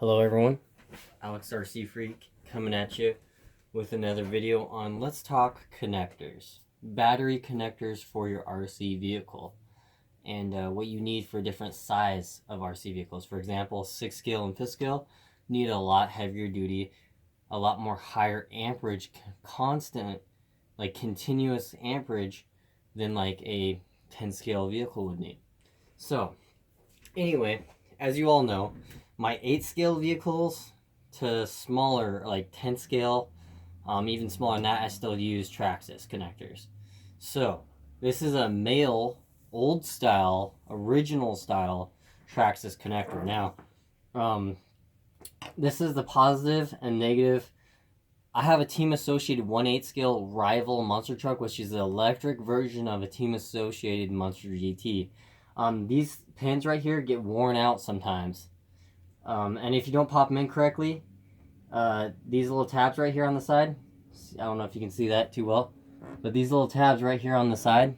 Hello everyone, Alex RC Freak coming at you with another video on Let's Talk Connectors. Battery connectors for your RC vehicle and what you need for different size of RC vehicles. For example, 6 scale and 5th scale need a lot heavier duty, a lot more higher amperage, constant, like continuous amperage than like a 10 scale vehicle would need. So anyway, as you all know, my 8 scale vehicles to smaller, like 10 scale, even smaller than that, I still use Traxxas connectors. So this is a male, old style, original style Traxxas connector. Now, this is the positive and negative. I have a Team Associated 1/8 scale rival monster truck, which is the electric version of a Team Associated Monster GT. These pins right here get worn out sometimes. And if you don't pop them in correctly, these little tabs right here on the side, I don't know if you can see that too well, but these little tabs right here on the side,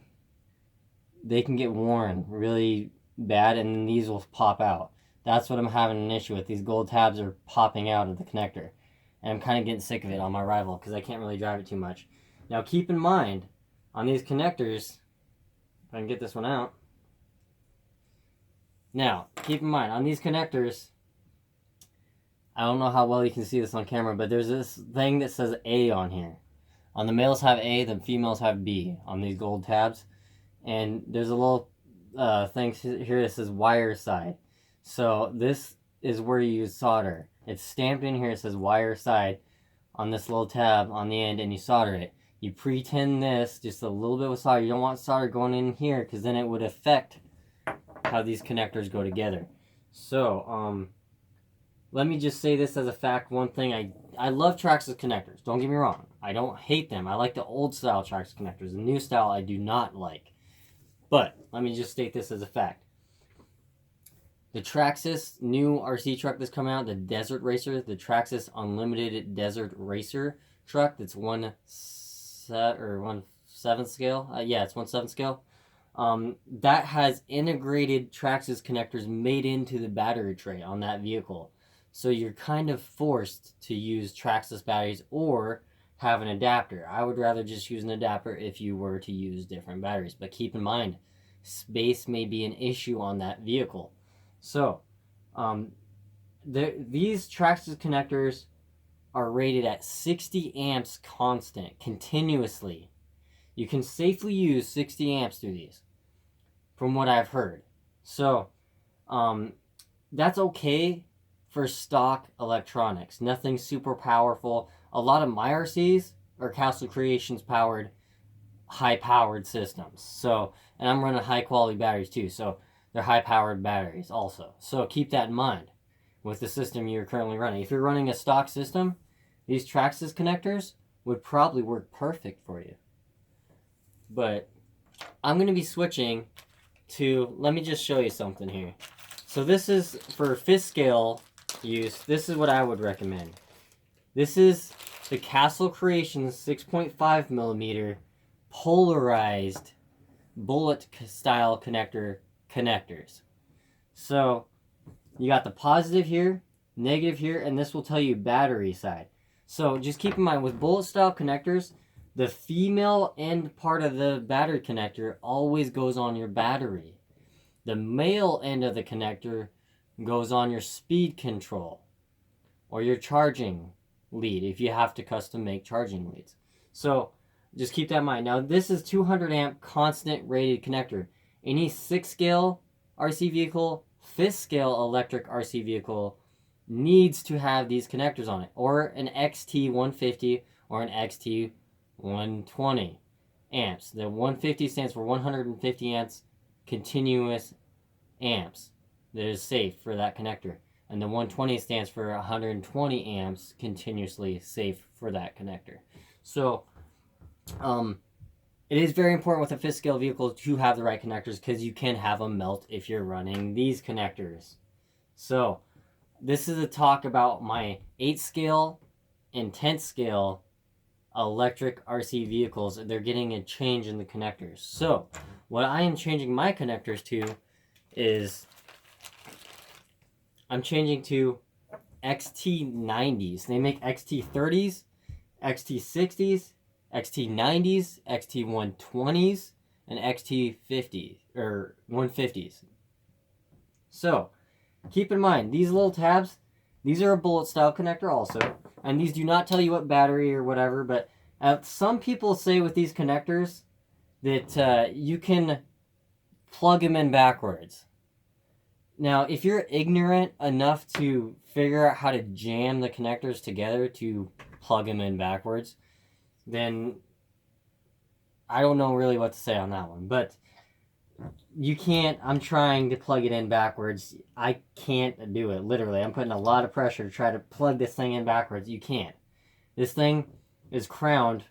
they can get worn really bad and then these will pop out. That's what I'm having an issue with. These gold tabs are popping out of the connector. And I'm kind of getting sick of it on my rival because I can't really drive it too much. Now keep in mind, on these connectors, if I can get this one out. Now, keep in mind, on these connectors, I don't know how well you can see this on camera, but there's this thing that says A on here. On the males have A, the females have B on these gold tabs. And there's a little thing here that says wire side. So this is where you solder. It's stamped in here, it says wire side on this little tab on the end, and you solder it. You pre-tin this, just a little bit with solder. You don't want solder going in here because then it would affect how these connectors go together. So, let me just say this as a fact. One thing, I love Traxxas connectors. Don't get me wrong. I don't hate them. I like the old style Traxxas connectors. The new style I do not like. But let me just state this as a fact. The Traxxas new RC truck that's coming out, the Desert Racer, the Traxxas Unlimited Desert Racer truck that's 1/7 scale. Yeah, it's 1/7 scale. That has integrated Traxxas connectors made into the battery tray on that vehicle. So you're kind of forced to use Traxxas batteries or have an adapter. I would rather just use an adapter if you were to use different batteries. But keep in mind, space may be an issue on that vehicle. So, these Traxxas connectors are rated at 60 amps constant, continuously. You can safely use 60 amps through these, from what I've heard. So, that's okay for stock electronics. Nothing super powerful. A lot of my RCs are Castle Creations powered, high-powered systems. So, and I'm running high-quality batteries too. So, they're high-powered batteries also. So, keep that in mind with the system you're currently running. If you're running a stock system, these Traxxas connectors would probably work perfect for you. But I'm going to be switching to, let me just show you something here. So this is for 5th scale use. This is what I would recommend. This is the Castle Creations 6.5 millimeter polarized bullet style connectors. So you got the positive here, negative here, and this will tell you battery side. So just keep in mind with bullet style connectors, the female end part of the battery connector always goes on your battery. The male end of the connector goes on your speed control or your charging lead if you have to custom make charging leads. So just keep that in mind. Now this is 200 amp constant rated connector. Any 6 scale RC vehicle, 5th scale electric RC vehicle needs to have these connectors on it, or an XT150 or an XT120 amps. The 150 stands for 150 amps continuous amps that is safe for that connector, and the 120 stands for 120 amps continuously safe for that connector. So it is very important with a 5th scale vehicle to have the right connectors because you can have them melt if you're running these connectors. So this is a talk about my 8 scale and 10 scale electric RC vehicles. They're getting a change in the connectors. So what I am changing my connectors to is I'm changing to XT90s. They make XT30s, XT60s, XT90s, XT120s, and XT50s or 150s. So keep in mind, these little tabs, these are a bullet style connector also, and these do not tell you what battery or whatever, but some people say with these connectors that you can plug them in backwards. Now, if you're ignorant enough to figure out how to jam the connectors together to plug them in backwards, then I don't know really what to say on that one. But you can't, I'm trying to plug it in backwards. I can't do it, literally. I'm putting a lot of pressure to try to plug this thing in backwards. You can't. This thing is crowned,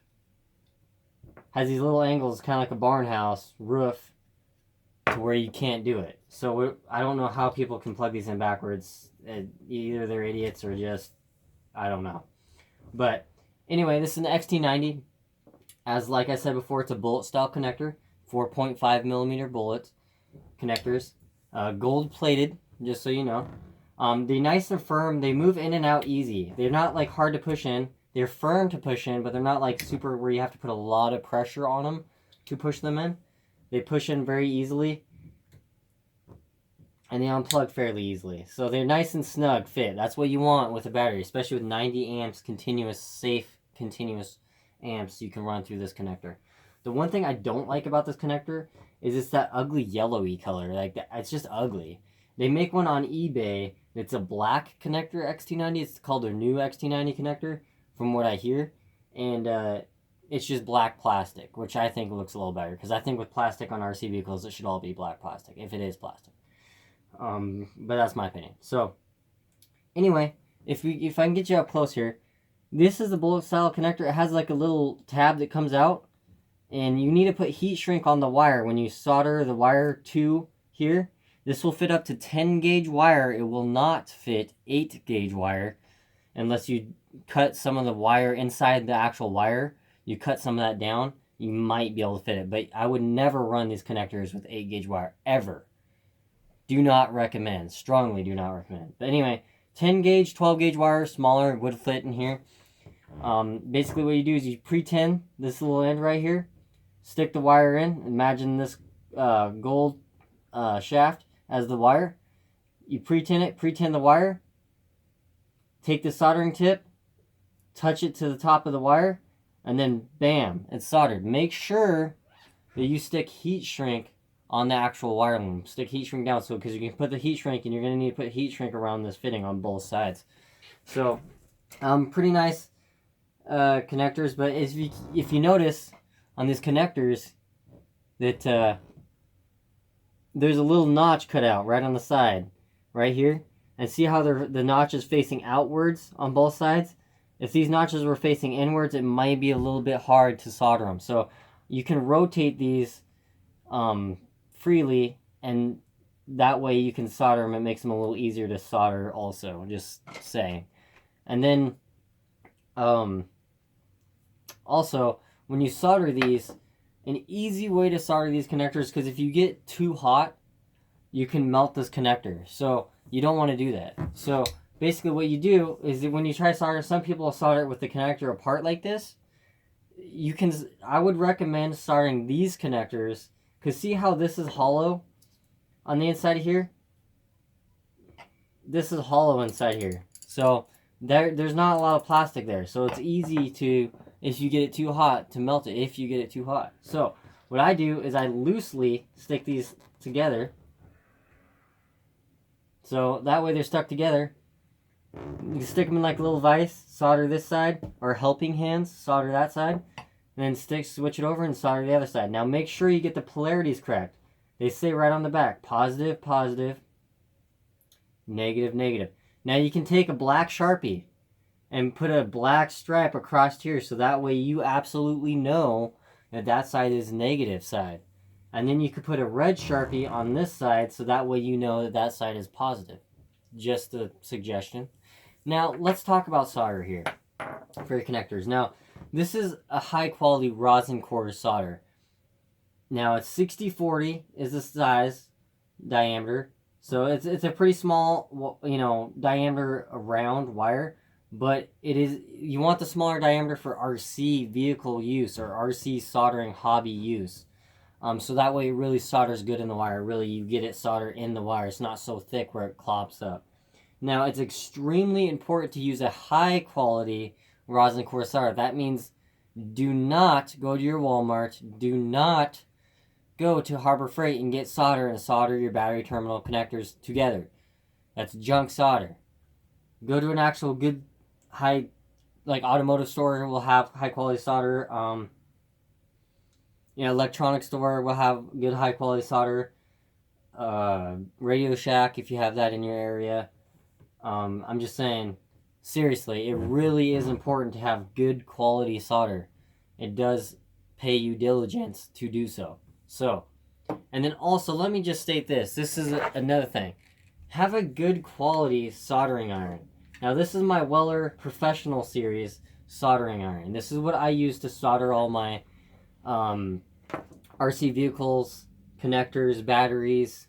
has these little angles, kind of like a barn house roof, to where you can't do it. So I don't know how people can plug these in backwards. Either they're idiots or just, I don't know. But anyway, this is an XT90. As like I said before, it's a bullet style connector. 4.5 millimeter bullet connectors. Gold plated, just so you know. They're nice and firm. They move in and out easy. They're not like hard to push in. They're firm to push in, but they're not like super where you have to put a lot of pressure on them to push them in. They push in very easily, and they unplug fairly easily. So they're nice and snug fit. That's what you want with a battery, especially with 90 amps continuous, safe, continuous amps you can run through this connector. The one thing I don't like about this connector is it's that ugly yellowy color. Like, it's just ugly. They make one on eBay that's a black connector XT90. It's called their new XT90 connector, from what I hear. And it's just black plastic, which I think looks a little better, because I think with plastic on RC vehicles, it should all be black plastic, if it is plastic. But that's my opinion. So anyway, if I can get you up close here, this is the bullet style connector. It has like a little tab that comes out, and you need to put heat shrink on the wire when you solder the wire to here. This will fit up to 10 gauge wire. It will not fit 8 gauge wire unless you cut some of the wire inside the actual wire. You cut some of that down, you might be able to fit it. But I would never run these connectors with 8 gauge wire, ever. Do not recommend. Strongly do not recommend. But anyway, 10 gauge, 12 gauge wire, smaller, would fit in here. Basically what you do is you pre-tin this little end right here. Stick the wire in. Imagine this gold shaft as the wire. You pre-tin it, pre-tin the wire. Take the soldering tip, touch it to the top of the wire, and then bam, it's soldered. Make sure that you stick heat shrink on the actual wire loom. Stick heat shrink down, so because you can put the heat shrink, and you're going to need to put heat shrink around this fitting on both sides. So, pretty nice connectors, but if you notice on these connectors that there's a little notch cut out right on the side, right here. And see how the notch is facing outwards on both sides? If these notches were facing inwards, it might be a little bit hard to solder them. So you can rotate these freely, and that way you can solder them. It makes them a little easier to solder also, just saying. And then also, when you solder these, an easy way to solder these connectors, because if you get too hot, you can melt this connector. So you don't want to do that. So basically what you do is that when you try to solder, some people will solder it with the connector apart like this. I would recommend soldering these connectors, because see how this is hollow on the inside of here? This is hollow inside here. So there's not a lot of plastic there. So it's easy to, if you get it too hot, to melt it if you get it too hot. So what I do is I loosely stick these together. So that way they're stuck together. You stick them in like a little vise, solder this side, or helping hands, solder that side, and then switch it over and solder the other side. Now make sure you get the polarities correct. They say right on the back, positive, positive, negative, negative. Now you can take a black Sharpie and put a black stripe across here, so that way you absolutely know that that side is negative side. And then you could put a red Sharpie on this side, so that way you know that that side is positive. Just a suggestion. Now, let's talk about solder here for your connectors. Now, this is a high-quality rosin core solder. Now, it's 60-40 is the size, diameter, So it's a pretty small, you know, diameter round wire, but it is, you want the smaller diameter for RC vehicle use or RC soldering hobby use. So that way it really solders good in the wire. Really, you get it soldered in the wire. It's not so thick where it clops up. Now, it's extremely important to use a high quality rosin core solder. That means do not go to your Walmart. Do not go to Harbor Freight and get solder and solder your battery terminal connectors together. That's junk solder. Go to an actual good high, like automotive store will have high quality solder. You know, electronic store will have good high quality solder. Radio Shack, if you have that in your area. I'm just saying, seriously, it really is important to have good quality solder. It does pay you diligence to do so. So, and then also, let me just state this. This is another thing. Have a good quality soldering iron. Now, this is my Weller Professional Series soldering iron. This is what I use to solder all my RC vehicles, connectors, batteries,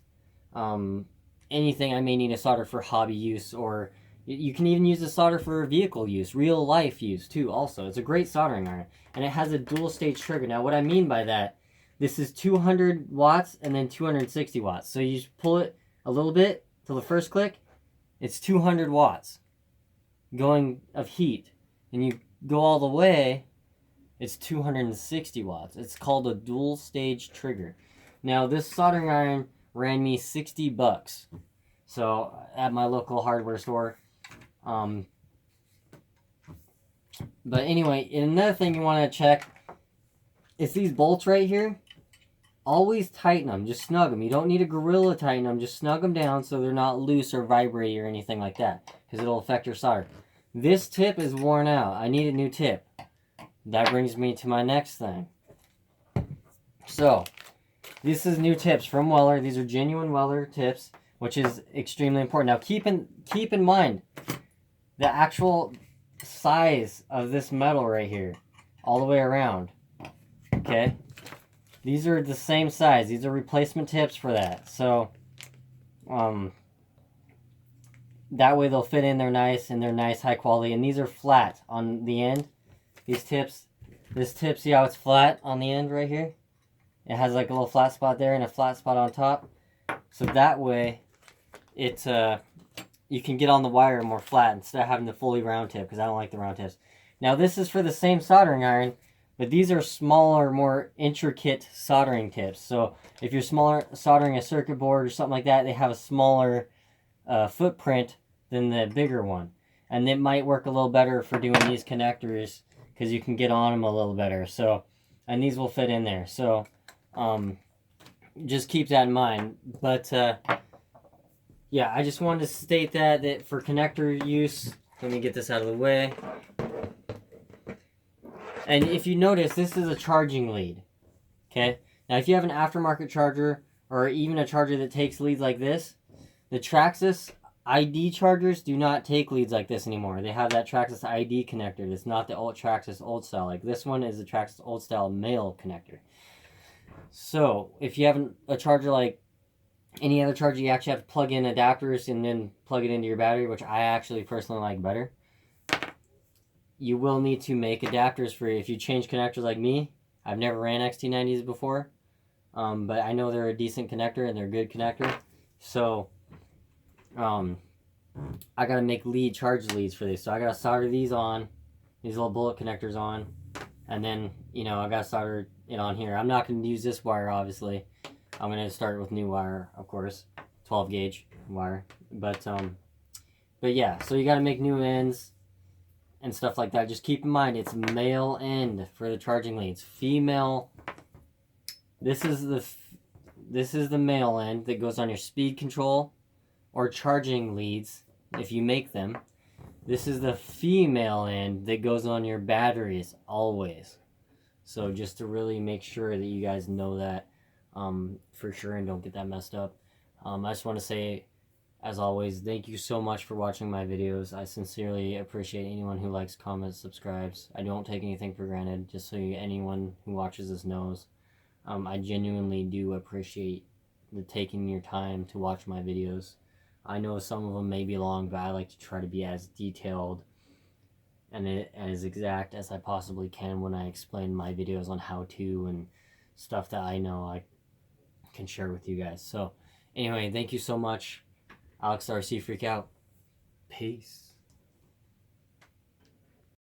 anything I may need to solder for hobby use, or you can even use the solder for vehicle use, real life use too also. It's a great soldering iron, and it has a dual stage trigger. Now what I mean by that, this is 200 watts and then 260 watts. So you just pull it a little bit till the first click, it's 200 watts going of heat, and you go all the way, it's 260 watts. It's called a dual stage trigger. Now this soldering iron ran me $60. So at my local hardware store. But anyway, another thing you want to check is these bolts right here. Always tighten them. Just snug them. You don't need a gorilla tighten them. Just snug them down so they're not loose or vibrating or anything like that, because it'll affect your solder. This tip is worn out. I need a new tip. That brings me to my next thing. So, this is new tips from Weller. These are genuine Weller tips, which is extremely important. Now, keep in mind the actual size of this metal right here, all the way around. Okay, these are the same size. These are replacement tips for that. So, that way they'll fit in there nice, and they're nice, high quality. And these are flat on the end. These tips, this tip, see how it's flat on the end right here? It has like a little flat spot there and a flat spot on top. So that way, it you can get on the wire more flat instead of having the fully round tip, because I don't like the round tips. Now this is for the same soldering iron, but these are smaller, more intricate soldering tips. So if you're soldering a circuit board or something like that, they have a smaller footprint than the bigger one. And it might work a little better for doing these connectors, because you can get on them a little better. So, and these will fit in there. So, just keep that in mind. But, yeah, I just wanted to state that for connector use, let me get this out of the way. And if you notice, this is a charging lead. Okay? Now, if you have an aftermarket charger, or even a charger that takes leads like this, the Traxxas ID chargers do not take leads like this anymore. They have that Traxxas ID connector. It's not the old Traxxas old style. Like this one is the Traxxas old style male connector. So if you have a charger like any other charger, you actually have to plug in adapters and then plug it into your battery, which I actually personally like better. You will need to make adapters for if you change connectors like me. I've never ran XT90s before, but I know they're a decent connector and they're a good connector. So I gotta make charge leads for these. So I gotta solder these on, these little bullet connectors on, and then, you know, I gotta solder it on here. I'm not gonna use this wire, obviously. I'm gonna start with new wire, of course, 12 gauge wire. But yeah, so you gotta make new ends and stuff like that. Just keep in mind, it's male end for the charging leads. Female, this is the male end that goes on your speed control or charging leads, if you make them. This is the female end that goes on your batteries, always. So just to really make sure that you guys know that for sure and don't get that messed up. I just want to say, as always, thank you so much for watching my videos. I sincerely appreciate anyone who likes, comments, subscribes. I don't take anything for granted, just so anyone who watches this knows. I genuinely do appreciate taking your time to watch my videos. I know some of them may be long, but I like to try to be as detailed and as exact as I possibly can when I explain my videos on how to and stuff that I know I can share with you guys. So anyway, thank you so much. Alex RC Freak out. Peace.